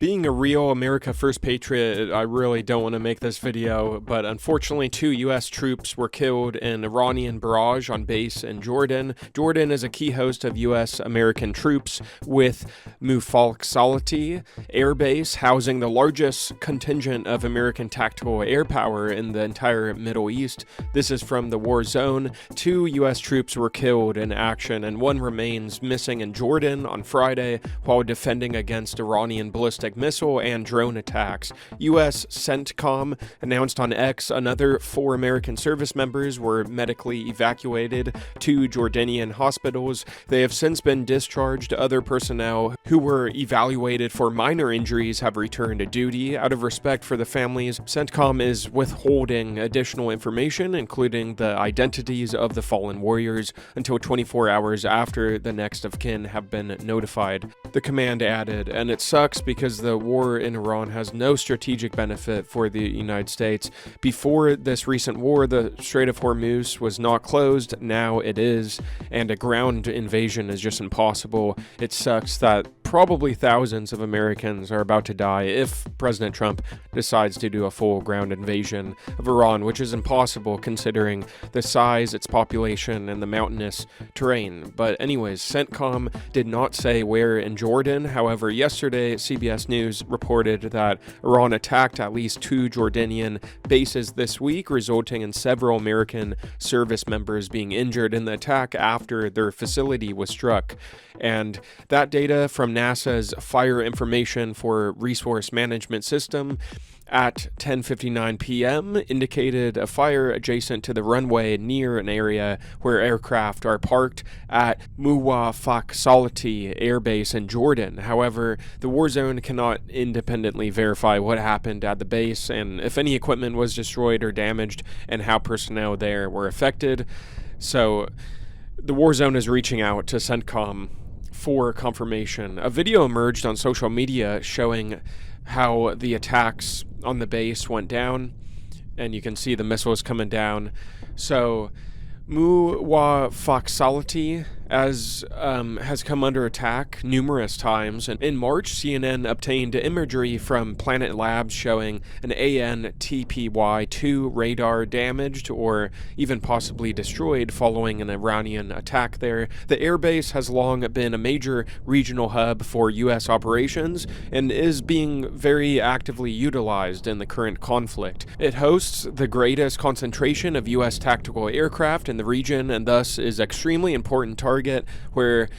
Being a real America First patriot, I really don't want to make this video, but unfortunately 2 U.S. troops were killed in Iranian barrage on base in Jordan. Jordan is a key host of U.S. American troops, with Mufalsalati Air Base housing the largest contingent of American tactical air power in the entire Middle East. This is from the war zone. 2 U.S. troops were killed in action, and 1 remains missing in Jordan on Friday while defending against Iranian ballistic missile and drone attacks. U.S. CENTCOM announced on X another 4 American service members were medically evacuated to Jordanian hospitals. They have since been discharged. Other personnel who were evaluated for minor injuries have returned to duty. Out of respect for the families, CENTCOM is withholding additional information, including the identities of the fallen warriors, until 24 hours after the next of kin have been notified. The command added, and it sucks because the war in Iran has no strategic benefit for the United States. Before this recent war, the Strait of Hormuz was not closed. Now it is, and a ground invasion is just impossible. It sucks that probably thousands of Americans are about to die if President Trump decides to do a full ground invasion of Iran, which is impossible considering the size, its population, and the mountainous terrain. But anyways, CENTCOM did not say where in Jordan. However, yesterday, CBS News reported that Iran attacked at least 2 Jordanian bases this week, resulting in several American service members being injured in the attack after their facility was struck. And that data from NASA's Fire Information for Resource Management System at 10:59 p.m. indicated a fire adjacent to the runway near an area where aircraft are parked at Mufalsalati Air Base in Jordan. However, the war zone cannot independently verify what happened at the base and if any equipment was destroyed or damaged and how personnel there were affected. So the war zone is reaching out to CENTCOM for confirmation. A video emerged on social media showing how the attacks on the base went down, and you can see the missiles coming down. So Mufalsalati has come under attack numerous times, and in March, CNN obtained imagery from Planet Labs showing an ANTPY-2 radar damaged or even possibly destroyed following an Iranian attack there. The airbase has long been a major regional hub for U.S. operations and is being very actively utilized in the current conflict. It hosts the greatest concentration of U.S. tactical aircraft in the region and thus is an extremely important target where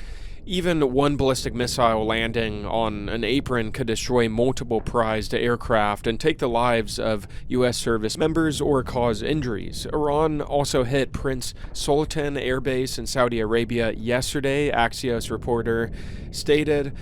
even one ballistic missile landing on an apron could destroy multiple prized aircraft and take the lives of U.S. service members or cause injuries. Iran also hit Prince Sultan Air Base in Saudi Arabia yesterday, Axios reporter stated.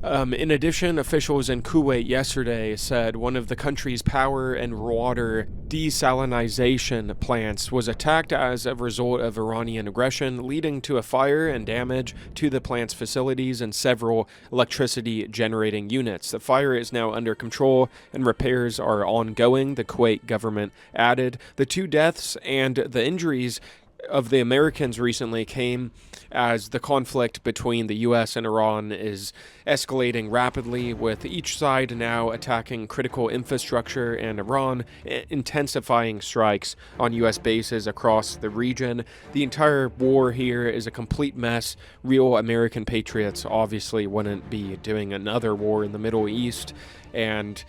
In addition, officials in Kuwait yesterday said one of the country's power and water desalinization plants was attacked as a result of Iranian aggression, leading to a fire and damage to the plant's facilities and several electricity generating units. The fire is now under control and repairs are ongoing, the Kuwait government added. The 2 deaths and the injuries of the Americans recently came as the conflict between the U.S. and Iran is escalating rapidly, with each side now attacking critical infrastructure and Iran intensifying strikes on U.S. bases across the region. The entire war here is a complete mess. Real American patriots obviously wouldn't be doing another war in the Middle East, and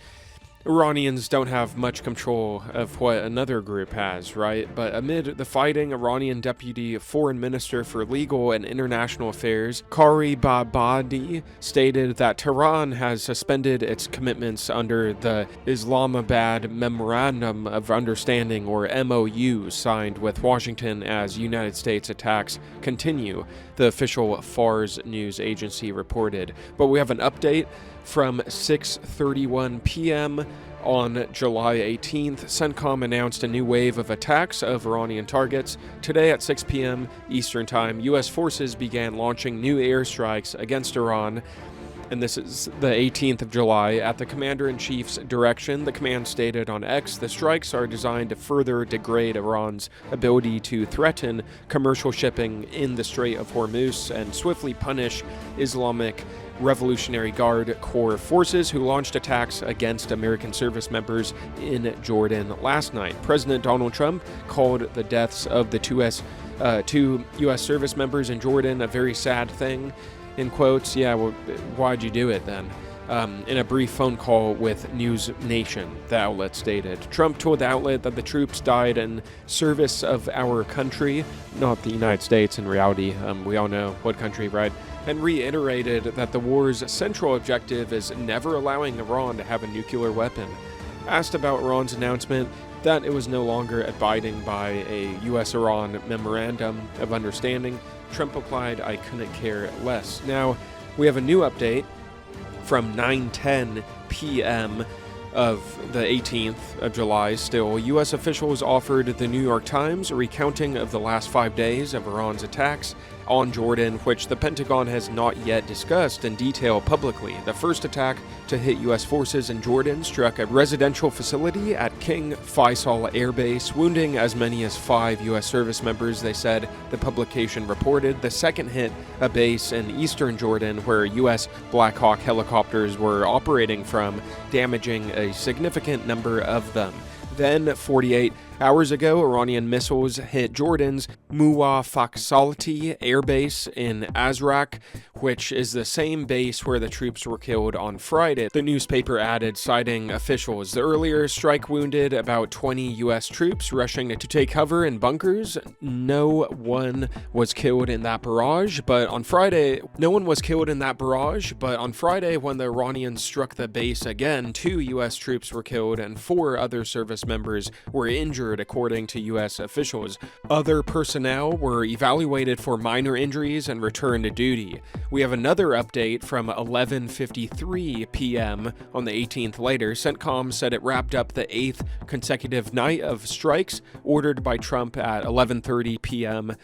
Iranians don't have much control of what another group has, right? But amid the fighting, Iranian Deputy Foreign Minister for Legal and International Affairs, Kari Babadi, stated that Tehran has suspended its commitments under the Islamabad Memorandum of Understanding, or MOU, signed with Washington as United States attacks continue, the official Fars news agency reported. But we have an update from 6:31 p.m. on July 18th. CENTCOM announced a new wave of attacks of Iranian targets. Today at 6 p.m. Eastern Time, U.S. forces began launching new airstrikes against Iran. And this is the 18th of July. At the Commander-in-Chief's direction, the command stated on X, the strikes are designed to further degrade Iran's ability to threaten commercial shipping in the Strait of Hormuz and swiftly punish Islamic Revolutionary Guard Corps forces who launched attacks against American service members in Jordan last night. President Donald Trump called the deaths of the two U.S. service members in Jordan a very sad thing. In quotes, yeah, well, why'd you do it then? In a brief phone call with News Nation, the outlet stated. Trump told the outlet that the troops died in service of our country, not the United States in reality. We all know what country, right? And reiterated that the war's central objective is never allowing Iran to have a nuclear weapon. Asked about Iran's announcement that it was no longer abiding by a U.S.-Iran memorandum of understanding, Trump replied, I couldn't care less. Now, we have a new update from 9:10 p.m. of the 18th of July. Still, U.S. officials offered the New York Times a recounting of the last 5 days of Iran's attacks on Jordan, which the Pentagon has not yet discussed in detail publicly. The first attack to hit U.S. forces in Jordan struck a residential facility at King Faisal Air Base, wounding as many as 5 U.S. service members, they said, the publication reported. The second hit a base in eastern Jordan where U.S. Black Hawk helicopters were operating from, damaging a significant number of them. Then, 48 hours ago, Iranian missiles hit Jordan's Muwafaqat Air Base in Azraq, which is the same base where the troops were killed on Friday. The newspaper added, citing officials, the earlier strike wounded about 20 U.S. troops rushing to take cover in bunkers. No one was killed in that barrage, but on Friday, when the Iranians struck the base again, 2 U.S. troops were killed and 4 other service members were injured, according to U.S. officials. Other personnel were evaluated for minor injuries and returned to duty. We have another update from 11:53 p.m. on the 18th later. CENTCOM said it wrapped up the 8th consecutive night of strikes ordered by Trump at 11:30 p.m.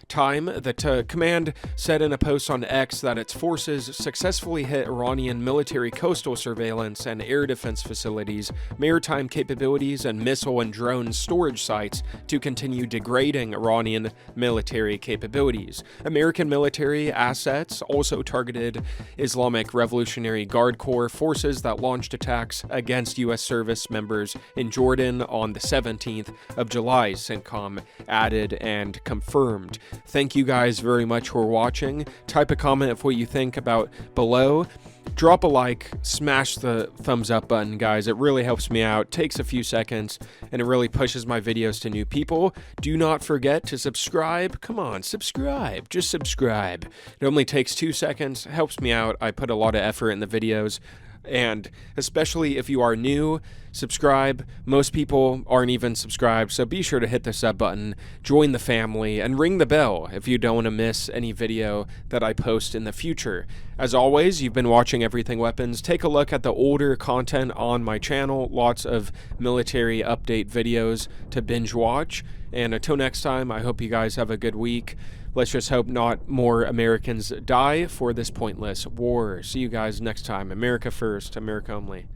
time. The command said in a post on X that its forces successfully hit Iranian military coastal surveillance and air defense facilities, maritime capabilities, and missile and drone storage sites to continue degrading Iranian military capabilities. American military assets also targeted Islamic Revolutionary Guard Corps forces that launched attacks against U.S. service members in Jordan on the 17th of July, CENTCOM added and confirmed. Thank you guys very much for watching. Type a comment of what you think about below. Drop a like, smash the thumbs up button, guys. It really helps me out. Takes a few seconds, and it really pushes my videos to new people. Do not forget to subscribe. Come on, subscribe. Just subscribe. It only takes 2 seconds. It helps me out. I put a lot of effort in the videos. And especially if you are new, subscribe. Most people aren't even subscribed, so be sure to hit the sub button, join the family, and ring the bell if you don't want to miss any video that I post in the future. As always, you've been watching Everything Weapons. Take a look at the older content on my channel. Lots of military update videos to binge watch. And until next time, I hope you guys have a good week. Let's just hope not more Americans die for this pointless war. See you guys next time. America first, America only.